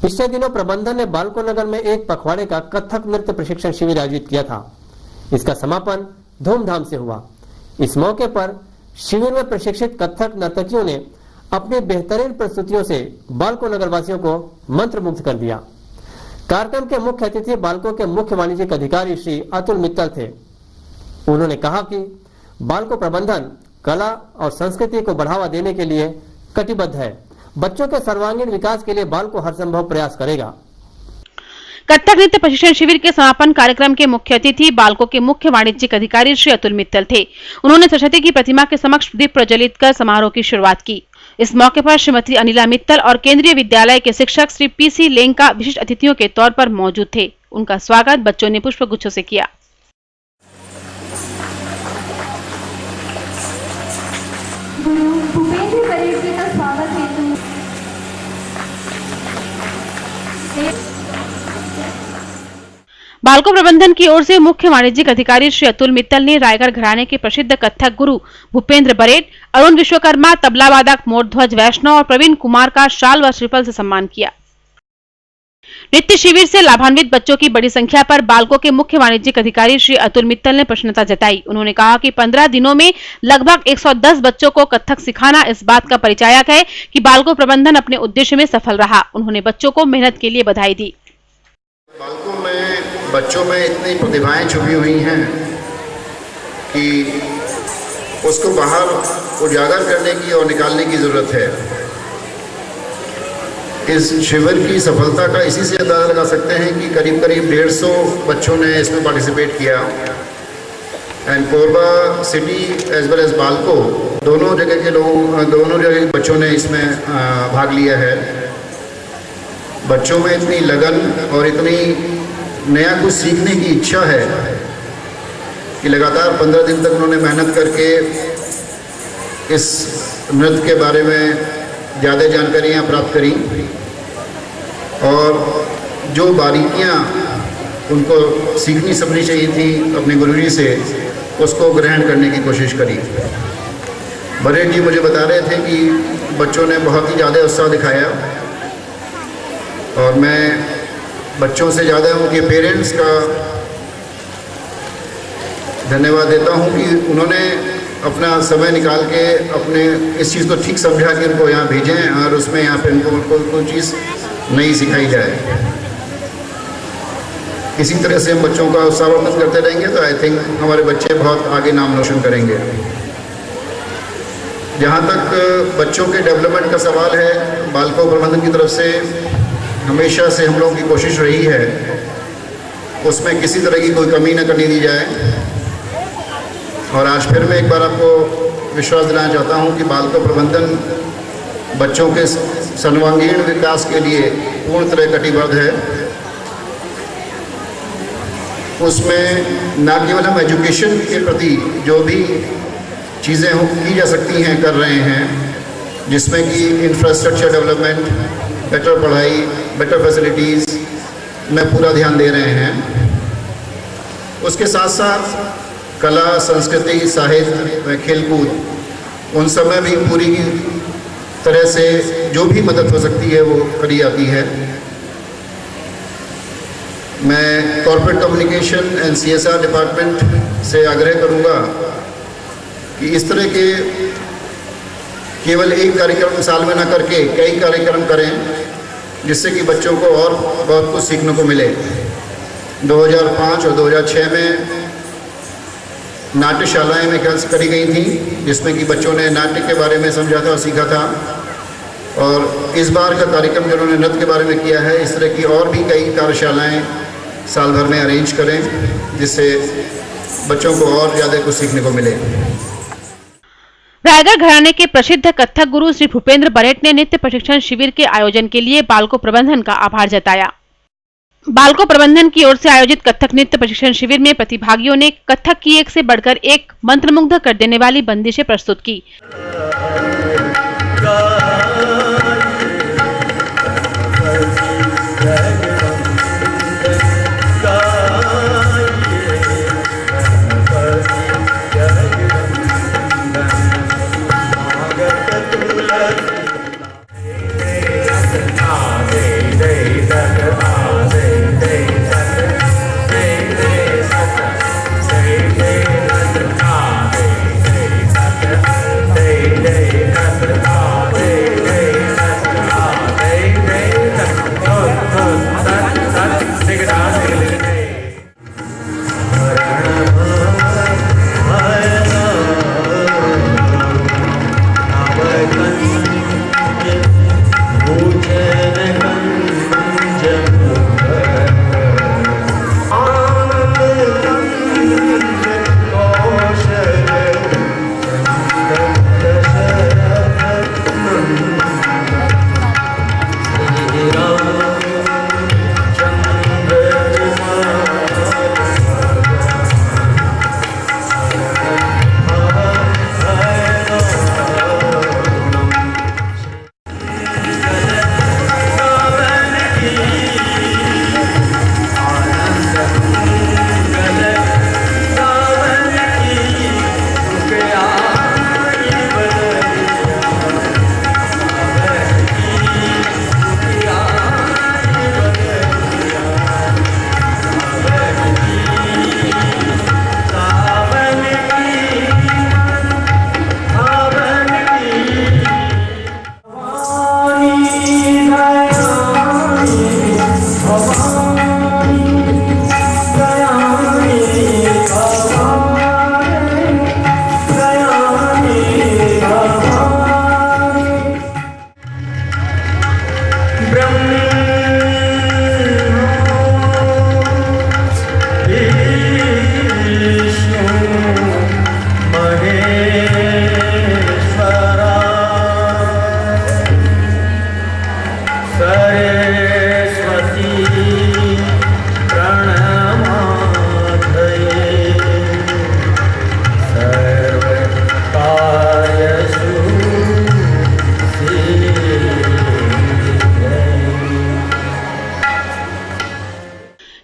पिछले दिनों प्रबंधन ने बालको नगर में एक पखवाड़े का कथक नृत्य प्रशिक्षण शिविर आयोजित किया था। इसका समापन धूमधाम से हुआ। इस मौके पर शिविर में प्रशिक्षित कथक नर्तकियों ने अपनी बेहतरीन प्रस्तुतियों से बालको नगर वासियों को मंत्रमुग्ध कर दिया। कार्यक्रम के मुख्य अतिथि बालको के मुख्य वाणिज्यिक अधिकारी श्री अतुल मित्तल थे। उन्होंने कहा कि बालको प्रबंधन कला और संस्कृति को बढ़ावा देने के लिए कटिबद्ध है। बच्चों के सर्वांगीण विकास के लिए बालको हर संभव प्रयास करेगा। कथक नृत्य प्रशिक्षण शिविर के समापन कार्यक्रम के मुख्य अतिथि बालको के मुख्य वाणिज्यिक अधिकारी श्री अतुल मित्तल थे। उन्होंने सरस्वती की प्रतिमा के समक्ष दीप प्रज्वलित कर समारोह की शुरुआत की। इस मौके पर श्रीमती अनिला मित्तल और केंद्रीय विद्यालय के शिक्षक श्री पीसी लेंका विशिष्ट अतिथियों के तौर पर मौजूद थे। उनका स्वागत बच्चों ने पुष्प गुच्छों से किया। भूपेंद्र बरेट जी का स्वागत हेतु बालको प्रबंधन की ओर से मुख्य वाणिज्यिक अधिकारी श्री अतुल मित्तल ने रायगढ़ घराने के प्रसिद्ध कथक गुरु भूपेंद्र बरेट, अरुण विश्वकर्मा, तबला वादक मोरध्वज वैष्णव और प्रवीण कुमार का शाल व श्रीफल से सम्मान किया। नृत्य शिविर से लाभान्वित बच्चों की बड़ी संख्या पर बालको के मुख्य वाणिज्यिक अधिकारी श्री अतुल मित्तल ने प्रसन्नता जताई। उन्होंने कहा कि 15 दिनों में लगभग 110 बच्चों को कथक सिखाना इस बात का परिचायक है कि बालको प्रबंधन अपने उद्देश्य में सफल रहा। उन्होंने बच्चों को मेहनत के लिए बधाई दी। बालको में बच्चों में इतनी प्रतिभाएं छुपी हुई हैं कि उसको बाहर उजागर करने की और निकालने की जरूरत है। इस शिविर की सफलता का इसी से अंदाजा लगा सकते हैं कि करीब 150 बच्चों ने इसमें पार्टिसिपेट किया and Korba city as well as Balco दोनों जगह के बच्चों ने इसमें भाग लिया है। बच्चों में इतनी लगन और इतनी नया कुछ सीखने की इच्छा है कि लगातार 15 दिन तक उन्होंने मेहनत करके इस नृत्य के बारे में ज़्यादा जानकारियाँ प्राप्त करी और जो बारीकियाँ उनको सीखनी समझनी चाहिए थी अपने गुरुजी से, उसको ग्रहण करने की कोशिश करी। बरेट जी मुझे बता रहे थे कि बच्चों ने बहुत ही ज़्यादा उत्साह दिखाया और मैं बच्चों से ज़्यादा उनके पेरेंट्स का धन्यवाद देता हूँ कि उन्होंने अपना समय निकाल के अपने इस चीज़ को ठीक समझा कि उनको यहाँ भेजें और उसमें यहाँ पे उनको कोई चीज़ नई सिखाई जाए। इसी तरह से हम बच्चों का उत्साहवर्धन करते रहेंगे तो आई थिंक हमारे बच्चे बहुत आगे नाम रोशन करेंगे। जहाँ तक बच्चों के डेवलपमेंट का सवाल है, बालको प्रबंधन की तरफ से हमेशा से हम लोगों की कोशिश रही है उसमें किसी तरह की कोई कमी न करने दी जाए। और आज फिर मैं एक बार आपको विश्वास दिलाना चाहता हूं कि बालको प्रबंधन बच्चों के सर्वांगीण विकास के लिए पूर्ण तरह कटिबद्ध है। उसमें न केवल हम एजुकेशन के प्रति जो भी चीज़ें की जा सकती हैं कर रहे हैं, जिसमें कि इंफ्रास्ट्रक्चर डेवलपमेंट, बेटर पढ़ाई, बेटर फैसिलिटीज़ में पूरा ध्यान दे रहे हैं। उसके साथ साथ कला, संस्कृति, साहित्य, खेलकूद उन सब में भी पूरी तरह से जो भी मदद हो सकती है वो करी जाती है। मैं corporate communication and CSR department से आग्रह करूँगा कि इस तरह के केवल एक कार्यक्रम साल में ना करके कई कार्यक्रम करें जिससे कि बच्चों को और बहुत कुछ सीखने को मिले। 2005 और 2006 में नाट्यशालाएँ में करी गई थी जिसमें कि बच्चों ने नाट्य के बारे में समझा था और सीखा था। और इस बार का कार्यक्रम जो उन्होंने नृत्य के बारे में किया है, इस तरह की और भी कई कार्यशालाएँ साल भर में अरेंज करें जिससे बच्चों को और ज़्यादा कुछ सीखने को मिले। रायगढ़ घराने के प्रसिद्ध कथक गुरु श्री भूपेंद्र बरेट ने नृत्य प्रशिक्षण शिविर के आयोजन के लिए बालको प्रबंधन का आभार जताया। बालको प्रबंधन की ओर से आयोजित कथक नृत्य प्रशिक्षण शिविर में प्रतिभागियों ने कथक की एक से बढ़कर एक मंत्रमुग्ध कर देने वाली बंदिशें प्रस्तुत की।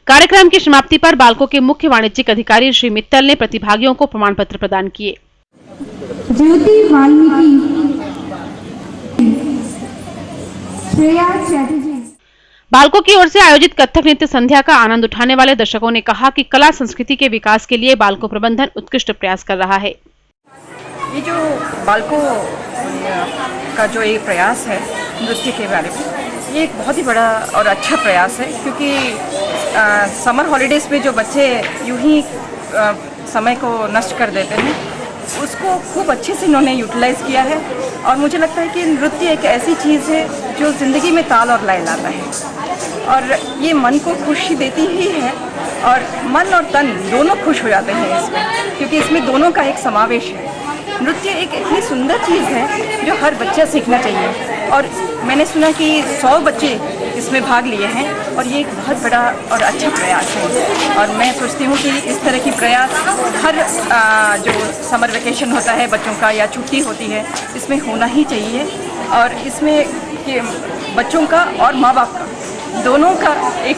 कार्यक्रम की समाप्ति पर बाल्को के मुख्य वाणिज्यिक अधिकारी श्री मित्तल ने प्रतिभागियों को प्रमाण पत्र प्रदान किए। ज्योति वाल्मीकि, श्रेया चैटर्जी। बाल्को की ओर से आयोजित कथक नृत्य संध्या का आनंद उठाने वाले दर्शकों ने कहा कि कला संस्कृति के विकास के लिए बाल्को प्रबंधन उत्कृष्ट प्रयास कर रहा है। ये जो बाल्को का जो एक प्रयास है नृत्य के बारे में, ये एक बहुत ही बड़ा और अच्छा प्रयास है, क्योंकि समर हॉलीडेज़ में जो बच्चे यूं ही समय को नष्ट कर देते हैं, उसको खूब अच्छे से इन्होंने यूटिलाइज़ किया है। और मुझे लगता है कि नृत्य एक ऐसी चीज़ है जो ज़िंदगी में ताल और लय लाता है, और ये मन को खुशी देती ही है, और मन और तन दोनों खुश हो जाते हैं इसमें, क्योंकि इसमें दोनों का एक समावेश है। नृत्य एक इतनी सुंदर चीज़ है जो हर बच्चा सीखना चाहिए, और मैंने सुना कि 100 बच्चे इसमें भाग लिए हैं, और ये एक बहुत बड़ा और अच्छा प्रयास है। और मैं सोचती हूँ कि इस तरह की प्रयास हर जो समर वेकेशन होता है बच्चों का या छुट्टी होती है, इसमें होना ही चाहिए, और इसमें कि बच्चों का और माँ बाप का दोनों का एक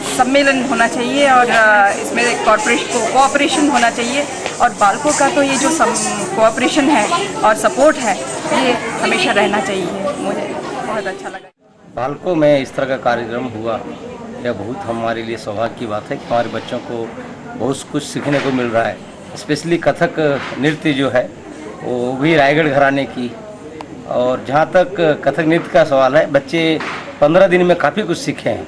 सम्मेलन होना चाहिए, और इसमें कोऑपरेशन होना चाहिए। और बाल्को का तो ये जो कोऑपरेशन है और सपोर्ट है, ये हमेशा रहना चाहिए। मुझे बहुत अच्छा लगा। बाल्को में इस तरह का कार्यक्रम हुआ, यह बहुत हमारे लिए सौभाग्य की बात है कि हमारे बच्चों को बहुत कुछ सीखने को मिल रहा है। स्पेशली कथक नृत्य जो है वो भी रायगढ़ घराने की, और जहाँ तक कथक नृत्य का सवाल है, बच्चे 15 दिन में काफ़ी कुछ सीखे हैं,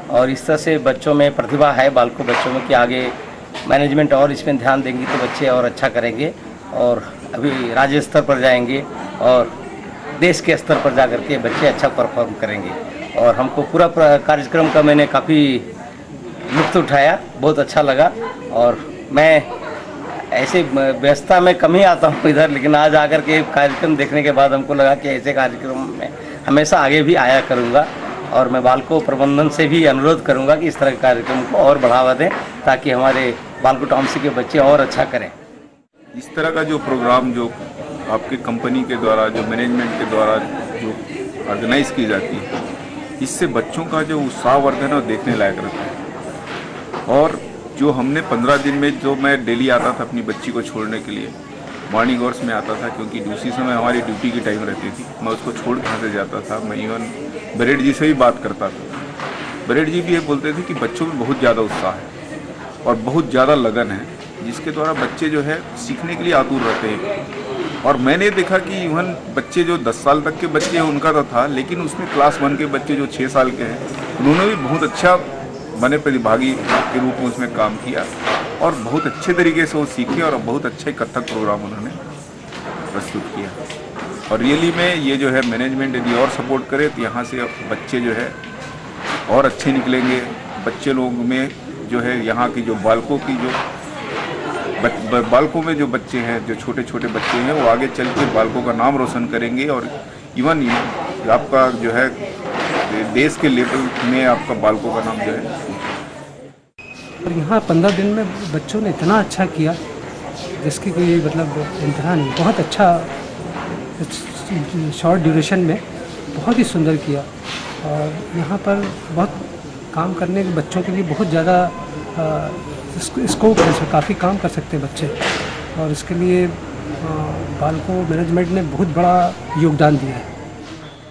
और इस तरह से बच्चों में प्रतिभा है बाल्को बच्चों में कि आगे मैनेजमेंट और इसमें ध्यान देंगी तो बच्चे और अच्छा करेंगे, और अभी राज्य स्तर पर जाएंगे और देश के स्तर पर जाकर के बच्चे अच्छा परफॉर्म करेंगे। और हमको पूरा कार्यक्रम का मैंने काफ़ी लुत्फ़ उठाया, बहुत अच्छा लगा। और मैं ऐसे व्यस्तता में कम ही आता हूँ इधर, लेकिन आज आकर के कार्यक्रम देखने के बाद हमको लगा कि ऐसे कार्यक्रम में हमेशा आगे भी आया करूँगा, और मैं बाल्को प्रबंधन से भी अनुरोध करूँगा कि इस तरह के कार्यक्रम को और बढ़ावा दें, ताकि हमारे बाल्को टाउनशिप के बच्चे और अच्छा करें। इस तरह का जो प्रोग्राम जो आपके कंपनी के द्वारा, जो मैनेजमेंट के द्वारा जो ऑर्गेनाइज की जाती है, इससे बच्चों का जो उत्साहवर्धन और देखने लायक रहता है। और जो हमने 15 दिन में जो मैं डेली आता था अपनी बच्ची को छोड़ने के लिए, मॉर्निंग आवर्स में आता था, क्योंकि दूसरी समय हमारी ड्यूटी की टाइम रहती थी, मैं उसको छोड़ कहाँ से जाता था। मैं इवन बरेड जी से भी बात करता था। बरेड जी भी ये बोलते थे कि बच्चों में बहुत ज़्यादा उत्साह है और बहुत ज़्यादा लगन है, जिसके द्वारा बच्चे जो है सीखने के लिए आतुर रहते हैं। और मैंने देखा कि इवन बच्चे जो 10 साल तक के बच्चे हैं उनका तो था, लेकिन उसमें क्लास 1 के बच्चे जो 6 साल के हैं, उन्होंने भी बहुत अच्छा बने प्रतिभागी के रूप में उसमें काम किया, और बहुत अच्छे तरीके से वो सीखे, और बहुत अच्छा कथक प्रोग्राम उन्होंने प्रस्तुत किया। और रियली में ये जो है मैनेजमेंट यदि और सपोर्ट करे तो यहाँ से बच्चे जो है और अच्छे निकलेंगे। बच्चे लोग में जो है यहाँ की जो बाल्को की जो बाल्को में जो बच्चे हैं, जो छोटे छोटे बच्चे हैं, वो आगे चल के बाल्को का नाम रोशन करेंगे, और इवन आपका जो है देश के लेवल में आपका बाल्को का नाम जो है। और यहाँ 15 दिन में बच्चों ने इतना अच्छा किया जिसकी कोई मतलब इंतहा नहीं। बहुत अच्छा शॉर्ट ड्यूरेशन में बहुत ही सुंदर किया, और यहाँ पर बहुत काम करने के बच्चों के लिए बहुत ज़्यादा स्कोप है, इसमें काफ़ी काम कर सकते हैं बच्चे, और इसके लिए बाल्को मैनेजमेंट ने बहुत बड़ा योगदान दिया है।